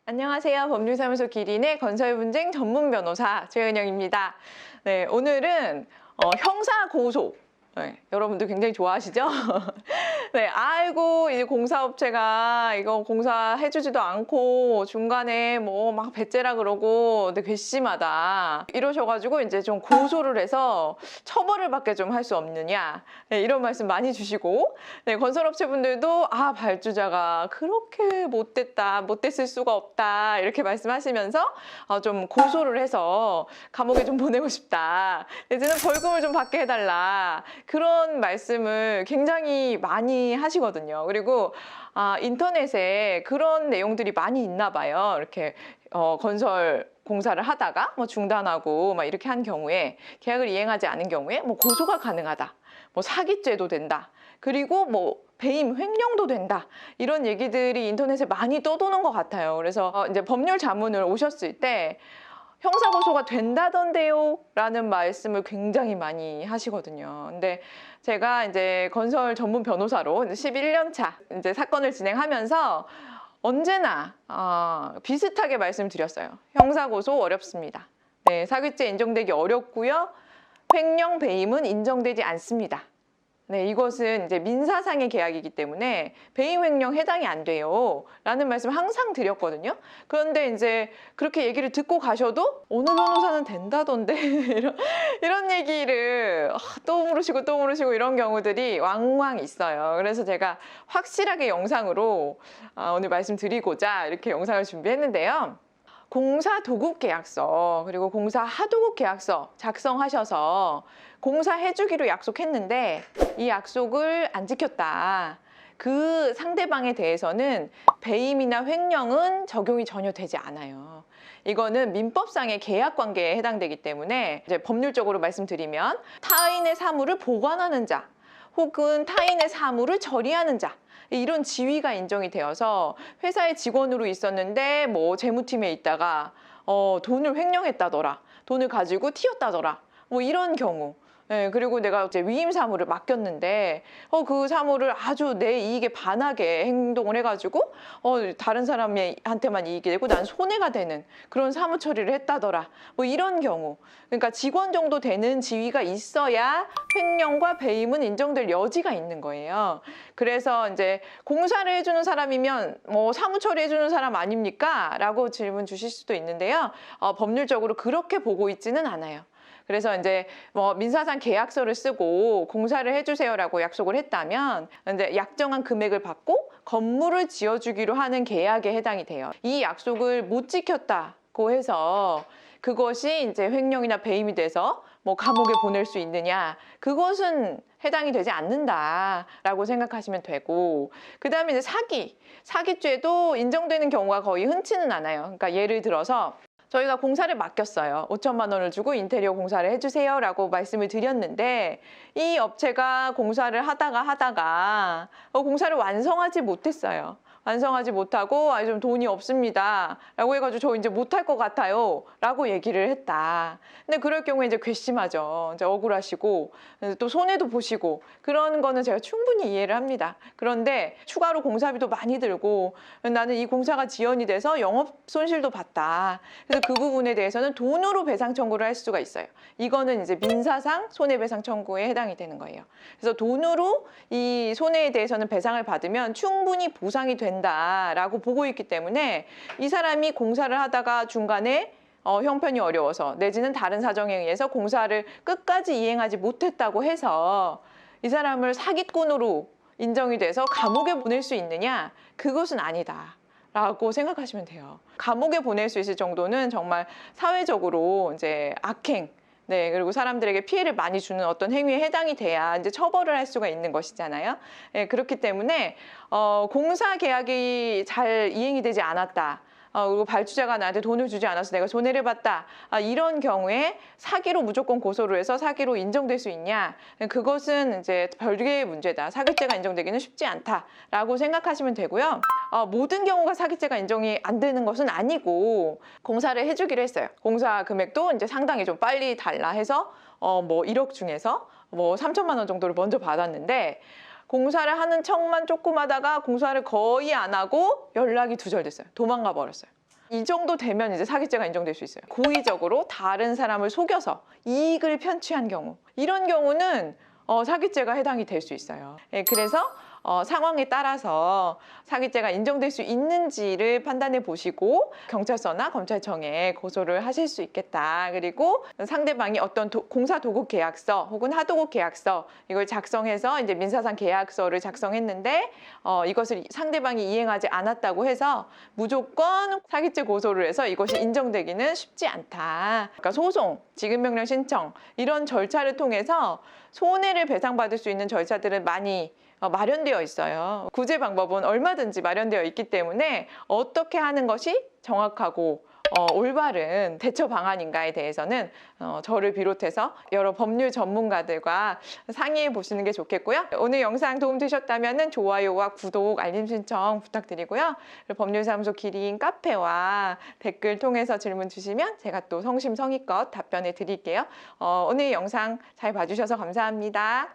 안녕하세요. 법률사무소 기린의 건설분쟁 전문 변호사 최은영입니다. 네, 오늘은 형사 고소. 네, 여러분들 굉장히 좋아하시죠? 네, 아이고, 이제 공사업체가 이거 공사해주지도 않고 중간에 뭐 막 배째라 그러고 근데 괘씸하다. 이러셔가지고 이제 좀 고소를 해서 처벌을 받게 좀 할 수 없느냐. 네, 이런 말씀 많이 주시고, 네, 건설업체 분들도 발주자가 그렇게 못됐을 수가 없다. 이렇게 말씀하시면서 좀 고소를 해서 감옥에 좀 보내고 싶다. 이제는 벌금을 좀 받게 해달라. 그런 말씀을 굉장히 많이 하시거든요. 그리고 인터넷에 그런 내용들이 많이 있나 봐요. 이렇게 건설 공사를 하다가 뭐 중단하고 막 이렇게 한 경우에 계약을 이행하지 않은 경우에 뭐 고소가 가능하다. 뭐 사기죄도 된다. 그리고 뭐 배임, 횡령도 된다. 이런 얘기들이 인터넷에 많이 떠도는 것 같아요. 그래서 이제 법률 자문을 오셨을 때 형사고소가 된다던데요? 라는 말씀을 굉장히 많이 하시거든요. 근데 제가 이제 건설 전문 변호사로 11년 차 이제 사건을 진행하면서 언제나 비슷하게 말씀드렸어요. 형사고소 어렵습니다. 네, 사기죄 인정되기 어렵고요. 횡령, 배임은 인정되지 않습니다. 네, 이것은 이제 민사상의 계약이기 때문에 배임 횡령 해당이 안 돼요. 라는 말씀을 항상 드렸거든요. 그런데 이제 그렇게 얘기를 듣고 가셔도 어느 변호사는 된다던데 이런 얘기를 또 물으시고 이런 경우들이 왕왕 있어요. 그래서 제가 확실하게 영상으로 오늘 말씀드리고자 이렇게 영상을 준비했는데요. 공사 도급 계약서 그리고 공사 하도급 계약서 작성하셔서 공사해주기로 약속했는데 이 약속을 안 지켰다. 그 상대방에 대해서는 배임이나 횡령은 적용이 전혀 되지 않아요. 이거는 민법상의 계약관계에 해당되기 때문에 이제 법률적으로 말씀드리면 타인의 사물을 보관하는 자 혹은 타인의 사물을 처리하는 자 이런 지위가 인정이 되어서 회사의 직원으로 있었는데 뭐 재무팀에 있다가 돈을 횡령했다더라. 돈을 가지고 튀었다더라. 뭐 이런 경우. 네, 그리고 내가 이제 위임 사무를 맡겼는데 그 사무를 아주 내 이익에 반하게 행동을 해가지고 다른 사람한테만 이익이 되고 난 손해가 되는 그런 사무 처리를 했다더라. 뭐 이런 경우. 그러니까 직원 정도 되는 지위가 있어야 횡령과 배임은 인정될 여지가 있는 거예요. 그래서 이제 공사를 해주는 사람이면 뭐 사무 처리해주는 사람 아닙니까? 라고 질문 주실 수도 있는데요. 법률적으로 그렇게 보고 있지는 않아요. 그래서 이제 뭐 민사상 계약서를 쓰고 공사를 해주세요라고 약속을 했다면 이제 약정한 금액을 받고 건물을 지어주기로 하는 계약에 해당이 돼요. 이 약속을 못 지켰다고 해서 그것이 이제 횡령이나 배임이 돼서 뭐 감옥에 보낼 수 있느냐? 그것은 해당이 되지 않는다라고 생각하시면 되고, 그 다음에 이제 사기죄도 인정되는 경우가 거의 흔치는 않아요. 그러니까 예를 들어서 저희가 공사를 맡겼어요. 5천만 원을 주고 인테리어 공사를 해주세요 라고 말씀을 드렸는데 이 업체가 공사를 하다가 공사를 완성하지 못했어요. 완성하지 못하고 좀 돈이 없습니다 라고 해가지고 저 이제 못할 것 같아요 라고 얘기를 했다. 근데 그럴 경우에 이제 괘씸하죠. 이제 억울하시고 또 손해도 보시고 그런 거는 제가 충분히 이해를 합니다. 그런데 추가로 공사비도 많이 들고 나는 이 공사가 지연이 돼서 영업 손실도 봤다. 그래서 그 부분에 대해서는 돈으로 배상 청구를 할 수가 있어요. 이거는 이제 민사상 손해배상 청구에 해당이 되는 거예요. 그래서 돈으로 이 손해에 대해서는 배상을 받으면 충분히 보상이 된다라고 보고 있기 때문에 이 사람이 공사를 하다가 중간에 형편이 어려워서 내지는 다른 사정에 의해서 공사를 끝까지 이행하지 못했다고 해서 이 사람을 사기꾼으로 인정이 돼서 감옥에 보낼 수 있느냐? 그것은 아니다. 라고 생각하시면 돼요. 감옥에 보낼 수 있을 정도는 정말 사회적으로 이제 악행, 네, 그리고 사람들에게 피해를 많이 주는 어떤 행위에 해당이 돼야 이제 처벌을 할 수가 있는 것이잖아요. 네, 그렇기 때문에 공사 계약이 잘 이행이 되지 않았다. 그리고 발주자가 나한테 돈을 주지 않아서 내가 손해를 봤다. 이런 경우에 사기로 무조건 고소를 해서 사기로 인정될 수 있냐? 그것은 이제 별개의 문제다. 사기죄가 인정되기는 쉽지 않다라고 생각하시면 되고요. 모든 경우가 사기죄가 인정이 안 되는 것은 아니고 공사를 해주기로 했어요. 공사 금액도 이제 상당히 좀 빨리 달라 해서 뭐 1억 중에서 뭐 3천만 원 정도를 먼저 받았는데 공사를 하는 척만 조금 하다가 공사를 거의 안 하고 연락이 두절됐어요. 도망가 버렸어요. 이 정도 되면 이제 사기죄가 인정될 수 있어요. 고의적으로 다른 사람을 속여서 이익을 편취한 경우, 이런 경우는 사기죄가 해당이 될 수 있어요. 예, 그래서 상황에 따라서 사기죄가 인정될 수 있는지를 판단해 보시고 경찰서나 검찰청에 고소를 하실 수 있겠다. 그리고 상대방이 어떤 공사도급 계약서 혹은 하도급 계약서 이걸 작성해서 이제 민사상 계약서를 작성했는데 이것을 상대방이 이행하지 않았다고 해서 무조건 사기죄 고소를 해서 이것이 인정되기는 쉽지 않다. 그러니까 소송, 지급명령 신청 이런 절차를 통해서 손해를 배상받을 수 있는 절차들은 많이 마련되어 있어요. 구제 방법은 얼마든지 마련되어 있기 때문에 어떻게 하는 것이 정확하고 올바른 대처 방안인가에 대해서는 저를 비롯해서 여러 법률 전문가들과 상의해 보시는 게 좋겠고요. 오늘 영상 도움되셨다면 좋아요와 구독, 알림 신청 부탁드리고요. 법률사무소 기린 카페와 댓글 통해서 질문 주시면 제가 또 성심성의껏 답변해 드릴게요. 오늘 영상 잘 봐주셔서 감사합니다.